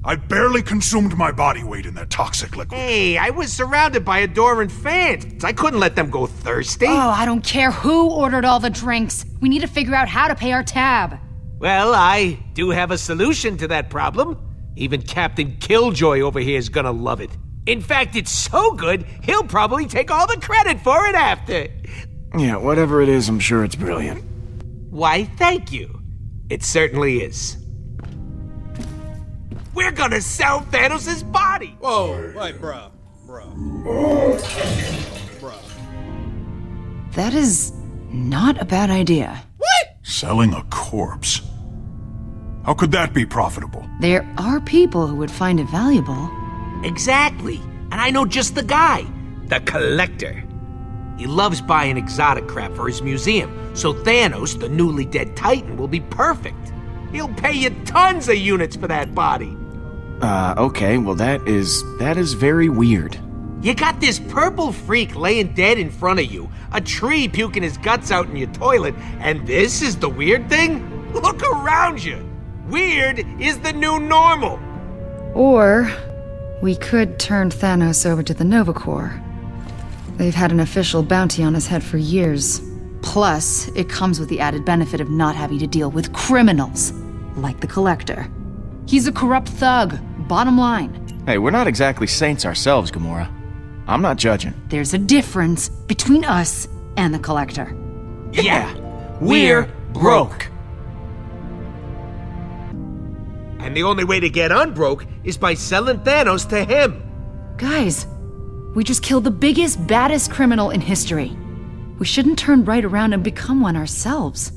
I barely consumed my body weight in that toxic liquid. Hey, I was surrounded by adoring fans. I couldn't let them go thirsty. Oh, I don't care who ordered all the drinks. We need to figure out how to pay our tab. Well, I do have a solution to that problem. Even Captain Killjoy over here is gonna love it. In fact, it's so good, he'll probably take all the credit for it after. Yeah, whatever it is, I'm sure it's brilliant. Why, thank you. It certainly is. We're gonna sell Thanos' body! Whoa, wait, bruh. That is not a bad idea. What? Selling a corpse? How could that be profitable? There are people who would find it valuable. Exactly. And I know just the guy. The Collector. He loves buying exotic crap for his museum, so Thanos, the newly dead Titan, will be perfect. He'll pay you tons of units for that body. Okay, well that is very weird. You got this purple freak laying dead in front of you, a tree puking his guts out in your toilet, and this is the weird thing? Look around you. Weird is the new normal. Or we could turn Thanos over to the Nova Corps. They've had an official bounty on his head for years. Plus, it comes with the added benefit of not having to deal with criminals, like the Collector. He's a corrupt thug, bottom line. Hey, we're not exactly saints ourselves, Gamora. I'm not judging. There's a difference between us and the Collector. Yeah, we're broke. And the only way to get unbroke is by selling Thanos to him. Guys, we just killed the biggest, baddest criminal in history. We shouldn't turn right around and become one ourselves.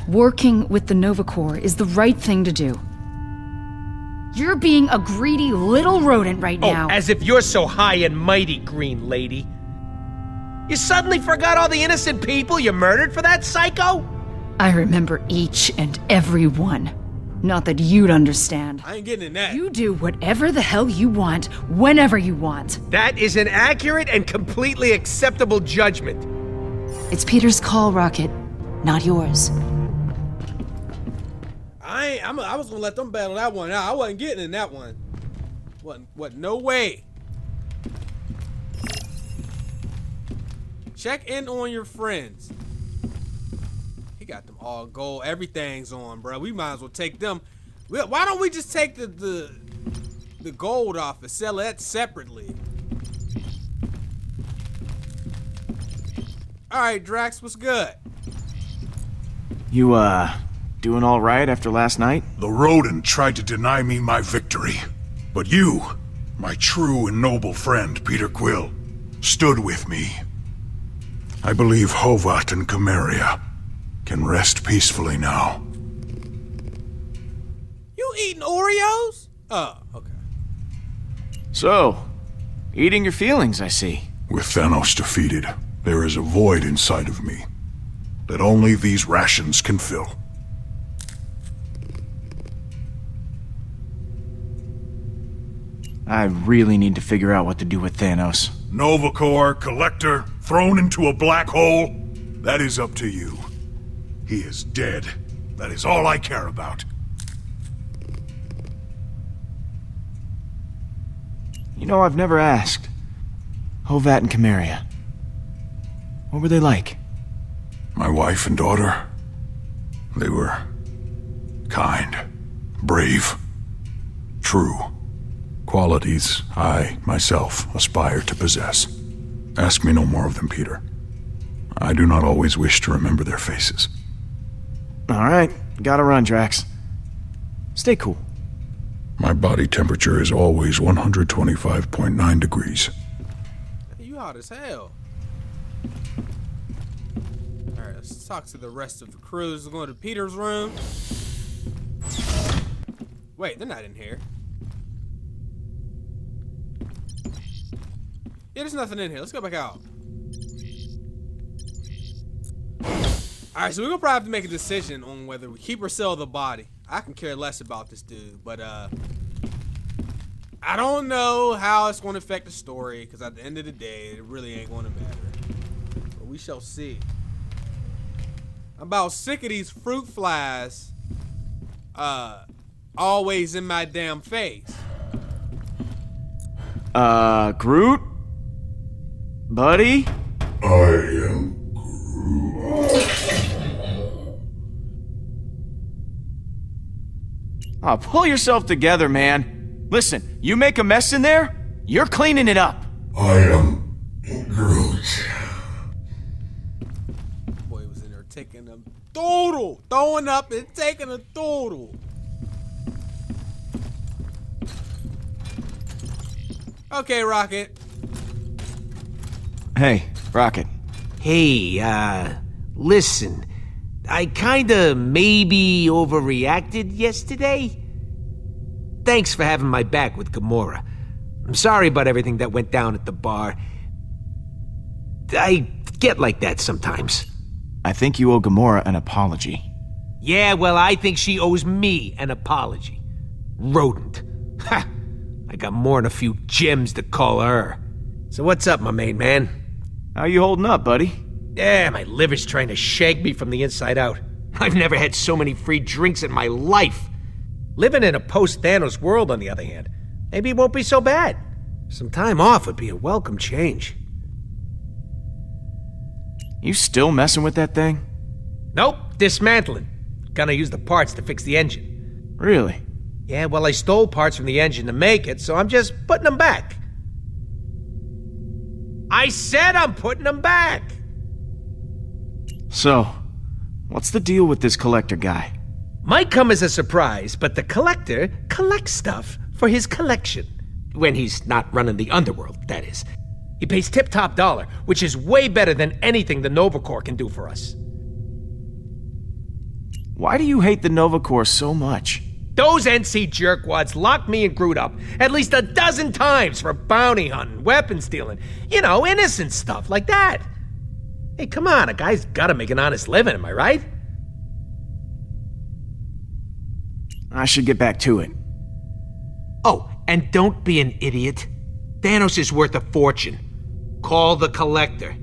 Working with the Nova Corps is the right thing to do. You're being a greedy little rodent right now. Oh, as if you're so high and mighty, Green Lady. You suddenly forgot all the innocent people you murdered for that psycho? I remember each and every one. Not that you'd understand. I ain't getting in that. You do whatever the hell you want, whenever you want. That is an accurate and completely acceptable judgment. It's Peter's call, Rocket, not yours. I was gonna let them battle that one out. I wasn't getting in that one. What? No way. Check in on your friends. He got them all gold. Everything's on, bro. We might as well take them. Why don't we just take the gold off and sell that separately? All right, Drax, what's good? You, doing all right after last night? The rodent tried to deny me my victory. But you, my true and noble friend, Peter Quill, stood with me. I believe Hovat and Cameria can rest peacefully now. You eating Oreos? Oh, okay. So, eating your feelings, I see. With Thanos defeated, there is a void inside of me that only these rations can fill. I really need to figure out what to do with Thanos. Nova Corps, Collector, thrown into a black hole? That is up to you. He is dead. That is all I care about. You know, I've never asked. Hovat and Cameria. What were they like? My wife and daughter, they were kind, brave, true. Qualities I, myself, aspire to possess. Ask me no more of them, Peter. I do not always wish to remember their faces. All right, gotta run, Drax. Stay cool. My body temperature is always 125.9 degrees. You hot as hell. Alright, let's talk to the rest of the crew. Let's go to Peter's room. Wait, they're not in here. Yeah, there's nothing in here. Let's go back out. Alright, so we're gonna probably have to make a decision on whether we keep or sell the body. I can care less about this dude, but I don't know how it's gonna affect the story, because at the end of the day, it really ain't gonna matter. But we shall see. I'm about sick of these fruit flies always in my damn face. Groot? Buddy? I am Oh, pull yourself together, man. Listen, you make a mess in there, you're cleaning it up. I am Groot. Boy was in there taking a doodle, throwing up and taking a doodle. Okay, Rocket. Hey, Rocket. Hey, listen. I kinda maybe overreacted yesterday. Thanks for having my back with Gamora. I'm sorry about everything that went down at the bar. I get like that sometimes. I think you owe Gamora an apology. Yeah, well, I think she owes me an apology. Rodent. Ha! I got more than a few gems to call her. So what's up, my main man? How you holding up, buddy? Yeah, my liver's trying to shake me from the inside out. I've never had so many free drinks in my life. Living in a post-Thanos world, on the other hand, maybe it won't be so bad. Some time off would be a welcome change. You still messing with that thing? Nope, dismantling. Gonna use the parts to fix the engine. Really? Yeah, well, I stole parts from the engine to make it, so I'm just putting them back. I said I'm putting them back! So, what's the deal with this collector guy? Might come as a surprise, but the collector collects stuff for his collection. When he's not running the underworld, that is. He pays tip-top dollar, which is way better than anything the Nova Corps can do for us. Why do you hate the Nova Corps so much? Those NC jerkwads locked me and Groot up at least a dozen times for bounty hunting, weapon stealing, you know, innocent stuff like that. Hey, come on, a guy's gotta make an honest living, am I right? I should get back to it. Oh, and don't be an idiot. Thanos is worth a fortune. Call the collector.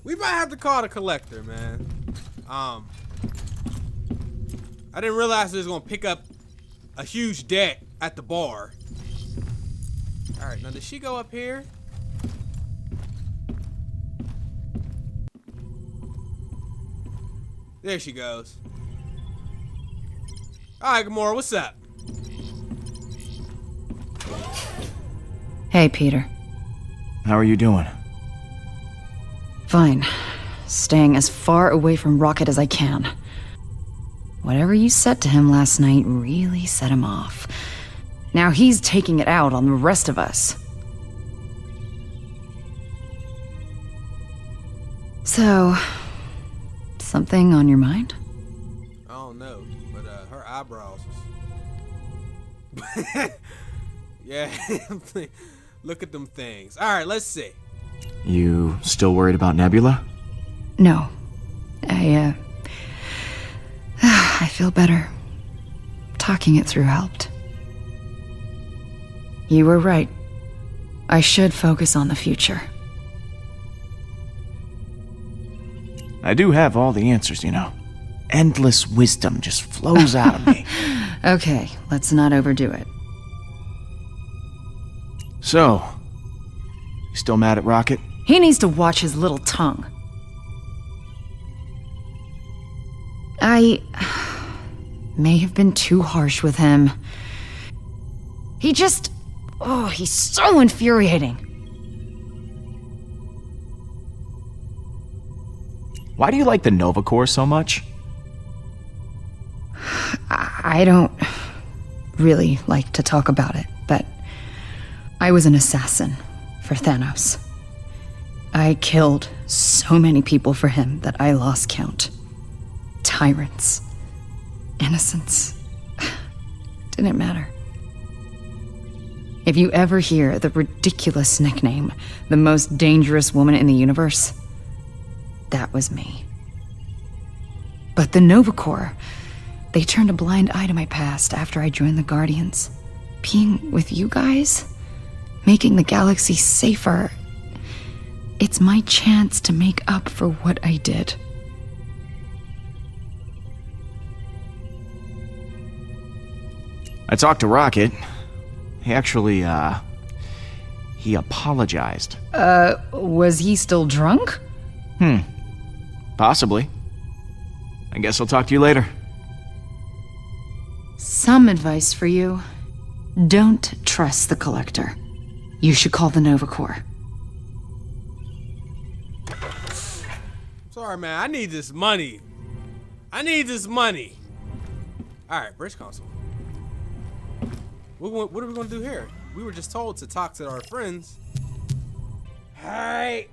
We might have to call the collector, man. I didn't realize they was gonna pick up a huge debt at the bar. Alright, now did she go up here? There she goes. Alright, Gamora, what's up? Hey, Peter. How are you doing? Fine. Staying as far away from Rocket as I can. Whatever you said to him last night really set him off. Now he's taking it out on the rest of us. So, something on your mind? I don't know, but her eyebrows was... Yeah, look at them things. Alright, let's see. You still worried about Nebula? No. I feel better. Talking it through helped. You were right. I should focus on the future. I do have all the answers, you know. Endless wisdom just flows out of me. Okay, let's not overdo it. So, you still mad at Rocket? He needs to watch his little tongue. I may have been too harsh with him. He just... Oh, he's so infuriating. Why do you like the Nova Corps so much? I don't really like to talk about it, but I was an assassin for Thanos. I killed so many people for him that I lost count. Tyrants. Innocents. Didn't matter. If you ever hear the ridiculous nickname, the most dangerous woman in the universe, that was me. But the Nova Corps, they turned a blind eye to my past after I joined the Guardians. Being with you guys, making the galaxy safer, it's my chance to make up for what I did. I talked to Rocket. He actually, he apologized. Was he still drunk? Possibly. I guess I'll talk to you later. Some advice for you. Don't trust the Collector. You should call the Nova Corps. Sorry, man. I need this money. I need this money. All right, bridge console. What are we gonna do here? We were just told to talk to our friends. All right.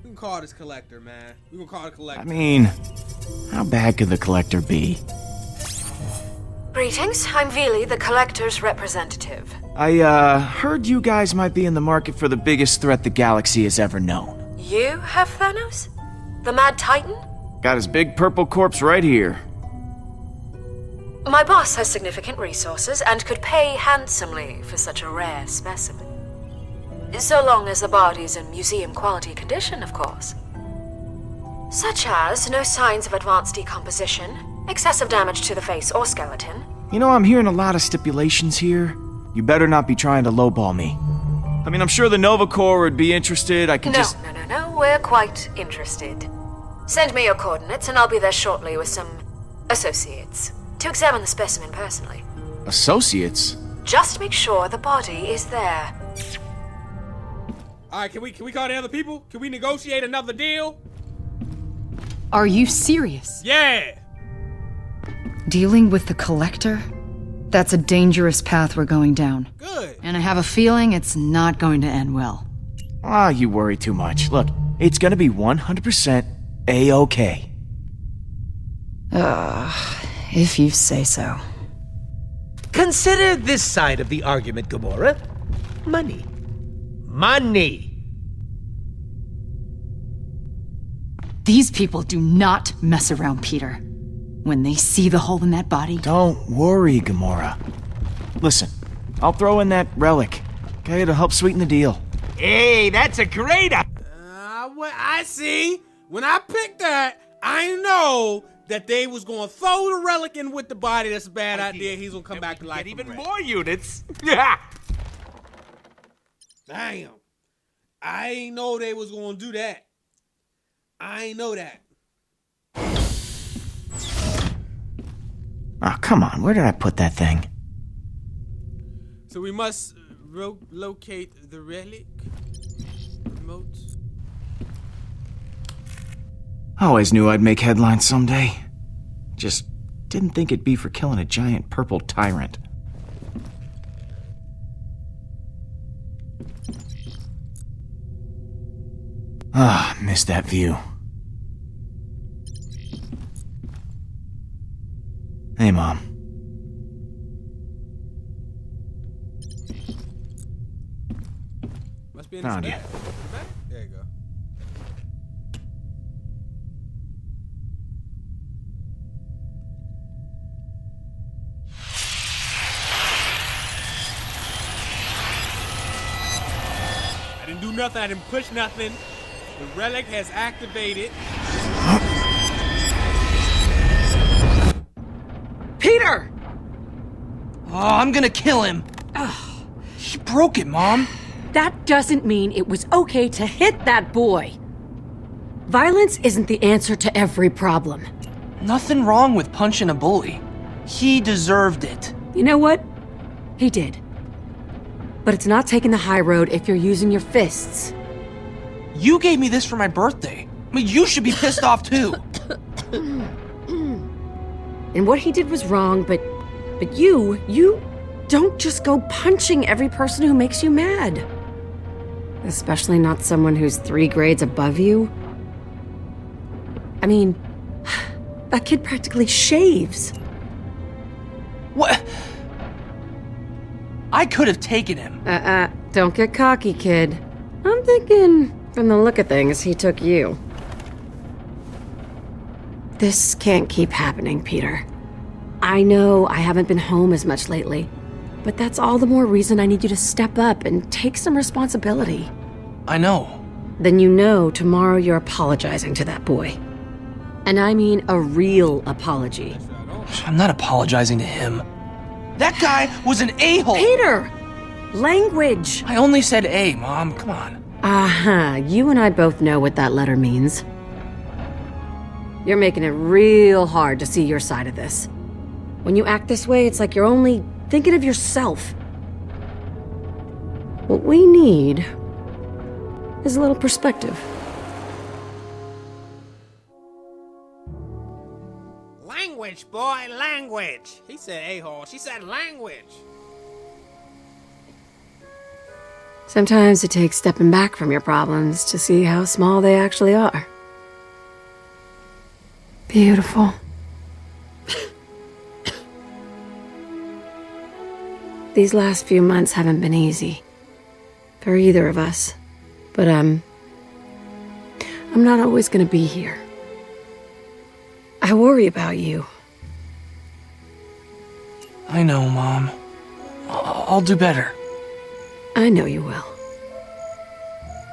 We can call this Collector, man. We can call the Collector. I mean, how bad could the Collector be? Greetings, I'm Vili, the Collector's representative. I, heard you guys might be in the market for the biggest threat the galaxy has ever known. You have Thanos? The Mad Titan? Got his big purple corpse right here. My boss has significant resources and could pay handsomely for such a rare specimen. So long as the body's in museum-quality condition, of course. Such as no signs of advanced decomposition, excessive damage to the face or skeleton. You know, I'm hearing a lot of stipulations here. You better not be trying to lowball me. I mean, I'm sure the Nova Corps would be interested. I can just... No, we're quite interested. Send me your coordinates and I'll be there shortly with some associates to examine the specimen personally. Associates? Just make sure the body is there. All right, can we call the other people? Can we negotiate another deal? Are you serious? Yeah. Dealing with the Collector? That's a dangerous path we're going down. Good. And I have a feeling it's not going to end well. Ah, you worry too much. Look, it's gonna be 100% A-okay. If you say so. Consider this side of the argument, Gamora. Money. Money. These people do not mess around, Peter. When they see the hole in that body... Don't worry, Gamora. Listen, I'll throw in that relic. Okay, it'll help sweeten the deal. Hey, that's a great idea. What I see, when I picked that, I know that they was gonna throw the relic in with the body. That's a bad idea. He's gonna come back to life. Get even more units. Yeah. Damn. I ain't know they was gonna do that. I ain't know that. Oh, come on. Where did I put that thing? So we must locate the relic. Remote. I always knew I'd make headlines someday. Just didn't think it'd be for killing a giant purple tyrant. Ah, missed that view. Hey, Mom. Must be in Found this you. bag. The bag? There you go. I didn't do nothing. I didn't push nothing. The relic has activated. Peter! Oh, I'm gonna kill him. He broke it, Mom. That doesn't mean it was okay to hit that boy. Violence isn't the answer to every problem. Nothing wrong with punching a bully. He deserved it. You know what? He did. But it's not taking the high road if you're using your fists. You gave me this for my birthday. I mean, you should be pissed off too. And what he did was wrong, but you don't just go punching every person who makes you mad. Especially not someone who's 3 grades above you. I mean, that kid practically shaves. What? I could have taken him. Don't get cocky, kid. I'm thinking, from the look of things, he took you. This can't keep happening, Peter. I know I haven't been home as much lately, but that's all the more reason I need you to step up and take some responsibility. I know. Then you know tomorrow you're apologizing to that boy. And I mean a real apology. I'm not apologizing to him. That guy was an a-hole! Peter! Language! I only said A, Mom. Come on. Uh-huh. You and I both know what that letter means. You're making it real hard to see your side of this. When you act this way, it's like you're only thinking of yourself. What we need is a little perspective. Language, boy, language. He said a-hole. She said language. Sometimes it takes stepping back from your problems to see how small they actually are. Beautiful. These last few months haven't been easy for either of us, but I'm not always gonna be here. I worry about you. I know, Mom. I'll do better. I know you will.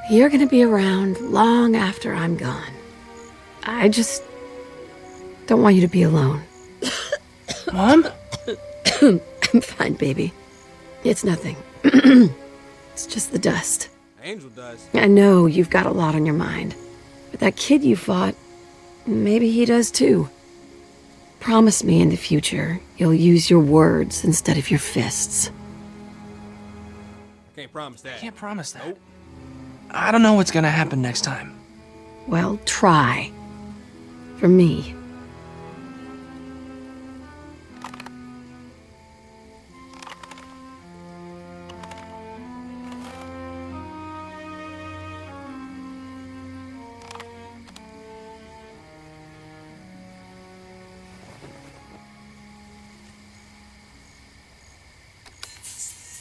You're gonna be around long after I'm gone. I just don't want you to be alone. Mom? I'm fine, baby. It's nothing. It's just the dust. Angel does. I know you've got a lot on your mind. But that kid you fought, maybe he does too. Promise me in the future you'll use your words instead of your fists. Can't promise that. I can't promise that. Nope. I don't know what's gonna happen next time. Well, try. For me.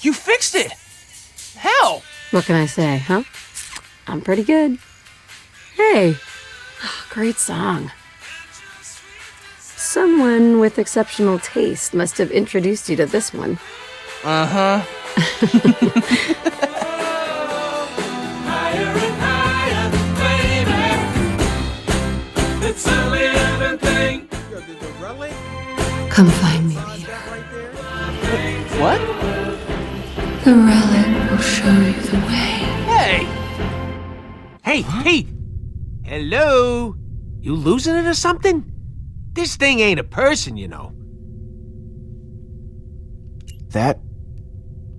You fixed it! Hell! What can I say, huh? I'm pretty good. Hey, great song. Someone with exceptional taste must have introduced you to this one. Uh-huh. Yo, did the relic Come find me, size Peter. that right there? What? The relic will show you the way. Hey! Hey, Pete! Hello? You losing it or something? This thing ain't a person, you know. That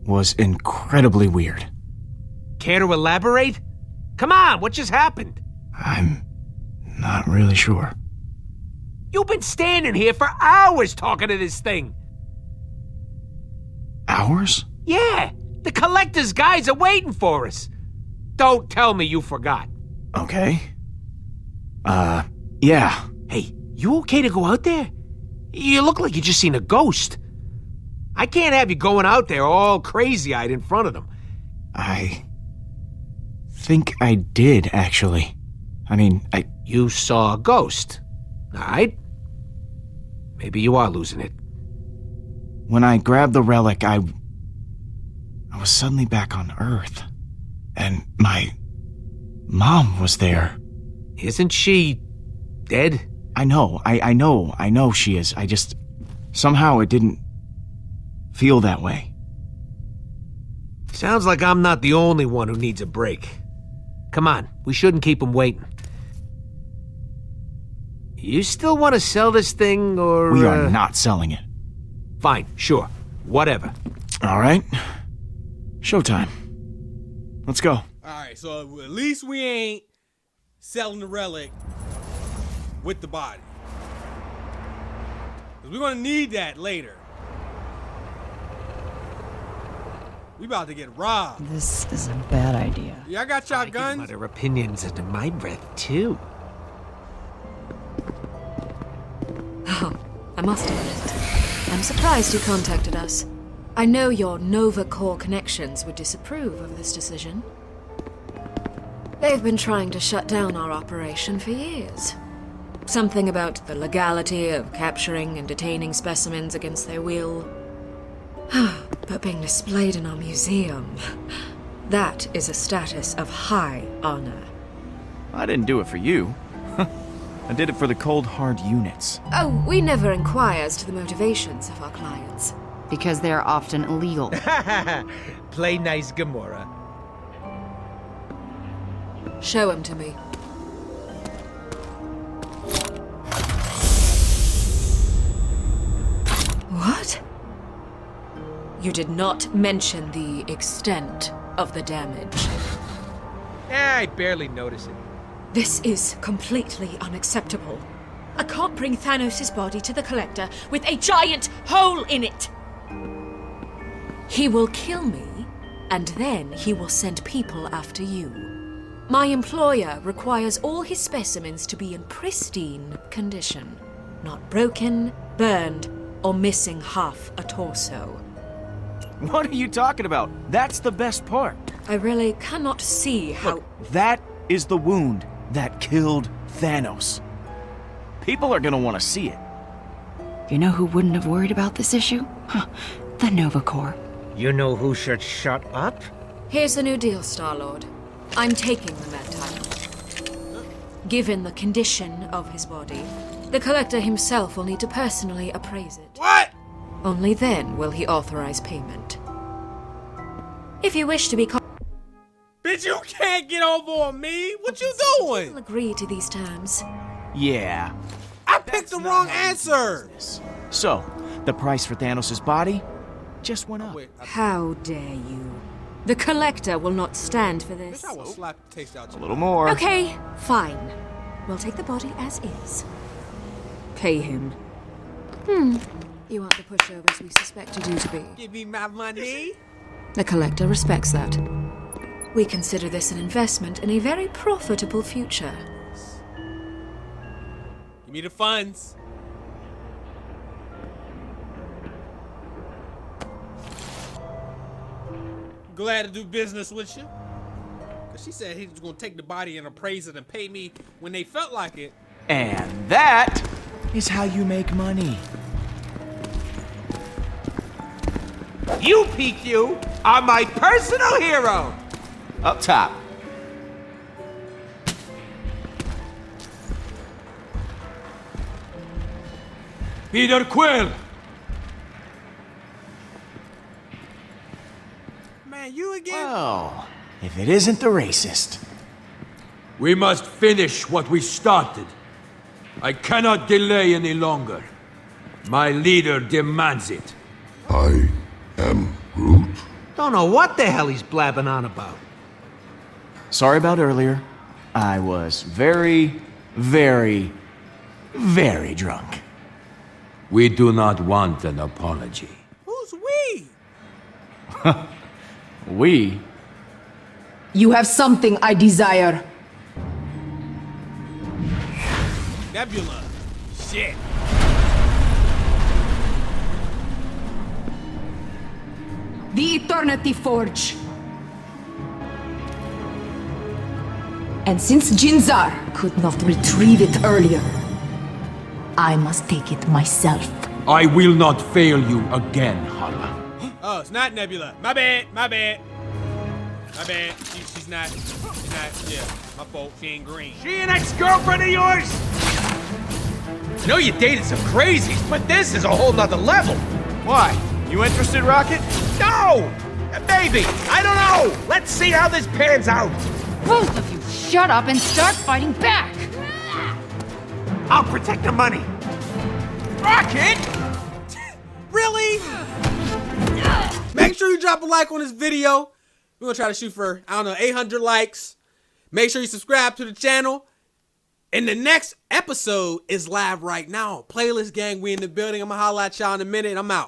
was incredibly weird. Care to elaborate? Come on, what just happened? I'm not really sure. You've been standing here for hours talking to this thing. Hours? Yeah, the collector's guys are waiting for us. Don't tell me you forgot. Okay. Yeah. Hey, you okay to go out there? You look like you just seen a ghost. I can't have you going out there all crazy-eyed in front of them. I think I did, actually. I mean, You saw a ghost, all right? Maybe you are losing it. when I grabbed the relic, I was suddenly back on Earth. And my mom was there. Isn't she dead? I know she is. I just, somehow it didn't feel that way. Sounds like I'm not the only one who needs a break. Come on, we shouldn't keep him waiting. You still want to sell this thing, or... We are not selling it. Fine, sure. Whatever. All right. Showtime. Let's go. Alright, so at least we ain't selling the relic with the body. Because we're going to need that later. We about to get robbed. This is a bad idea. Y'all got y'all I can guns? mutter opinions under my breath, too. Oh, I must admit, I'm surprised you contacted us. I know your Nova Corps connections would disapprove of this decision. They've been trying to shut down our operation for years. Something about the legality of capturing and detaining specimens against their will. But being displayed in our museum, that is a status of high honor. I didn't do it for you. I did it for the cold, hard units. Oh, we never inquire as to the motivations of our clients. Because they are often illegal. Play nice, Gamora. Show him to me. What? You did not mention the extent of the damage. I barely notice it. This is completely unacceptable. I can't bring Thanos' body to the Collector with a giant hole in it. He will kill me, and then he will send people after you. My employer requires all his specimens to be in pristine condition. Not broken, burned, or missing half a torso. What are you talking about? That's the best part. I really cannot see how... Look, that is the wound that killed Thanos. People are gonna want to see it. You know who wouldn't have worried about this issue? Huh, the Nova Corps. You know who should shut up? Here's the new deal, Star-Lord. I'm taking the Mad Titan. Given the condition of his body, the Collector himself will need to personally appraise it. What? Only then will he authorize payment. If you wish to be... Bitch, you can't get over on me. What you We'll doing? agree to these terms. Yeah. I picked the wrong answer. So, the price for Thanos' body just went up. Wait, How dare you? The Collector will not stand for this. bitch, I will slap the taste out A you. little more. Okay, fine. We'll take the body as is. Pay him. You aren't the pushovers we suspected you to be. Give me my money. The Collector respects that. We consider this an investment in a very profitable future. Give me the funds. Glad to do business with you. Cause she said he was gonna take the body and appraise it and pay me when they felt like it. And that is how you make money. You, PQ, are my personal hero! Up top. Peter Quill! Man, you again? Well, if it isn't the racist. We must finish what we started. I cannot delay any longer. My leader demands it. I am Groot. Don't know what the hell he's blabbing on about. Sorry about earlier. I was very, very, very drunk. We do not want an apology. Who's we? We? You have something I desire. Nebula. Shit. The Eternity Forge. And since Jinzar could not retrieve it earlier, I must take it myself. I will not fail you again, Hala. Oh, it's not Nebula. My bad. My bad. My bad. She's not. Yeah, my fault. She ain't green. She an ex-girlfriend of yours? I know you dated some crazies, but this is a whole nother level. Why? You interested, Rocket? No! Maybe. I don't know. Let's see how this pans out. Both of you shut up and start fighting back! I'll protect the money. Rocket! Really? Make sure you drop a like on this video. We're gonna try to shoot for, I don't know, 800 likes. Make sure you subscribe to the channel. And the next episode is live right now. Playlist gang, we in the building. I'm gonna holla at y'all in a minute. I'm out.